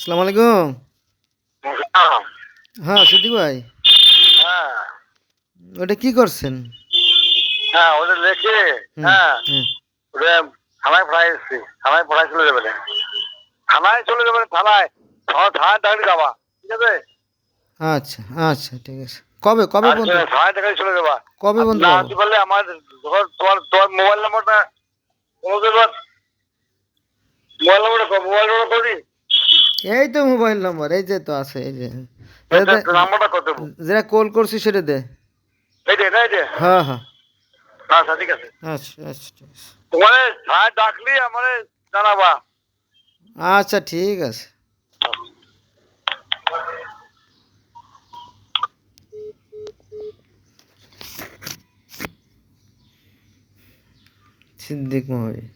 আসসালামু আলাইকুম। হ্যাঁ, হ্যাঁ, সিদ্দিক ভাই। হ্যাঁ, ওটা কি করছেন? হ্যাঁ, ওটা লেখে, হুম, হ্যাঁ, হুম। ওটা থানায় পড়াই এসছি। থানায় পড়াই চলে যাবে না। থানায় চলে যাবে না, থানায়। থানায় ডাকলে যাবা। ঠিক আছে? আচ্ছা, আচ্ছা, ঠিক আছে। কবে কবে পর্যন্ত থানায় ডাকলে চলে যাবা। কবে আর পর্যন্ত না যাবো? আসতে পারলে আমার তোমার মোবাইল নাম্বারটা মোবাইল নাম্বারটা করি। এই তো মোবাইল নম্বর, এই যে তো আছে, এই যে। এটা দে, নাম্বারটা কত দেবো? যেটা কল করছি সেটা দে। এই যে। হ্যাঁ, হ্যাঁ। আচ্ছা, ঠিক আছে। আচ্ছা, আচ্ছা, ঠিক আছে। তোমার থানায় ডাকলি আমার জানাবা। আচ্ছা, ঠিক আছে। সিদ্দিক মহাবীর।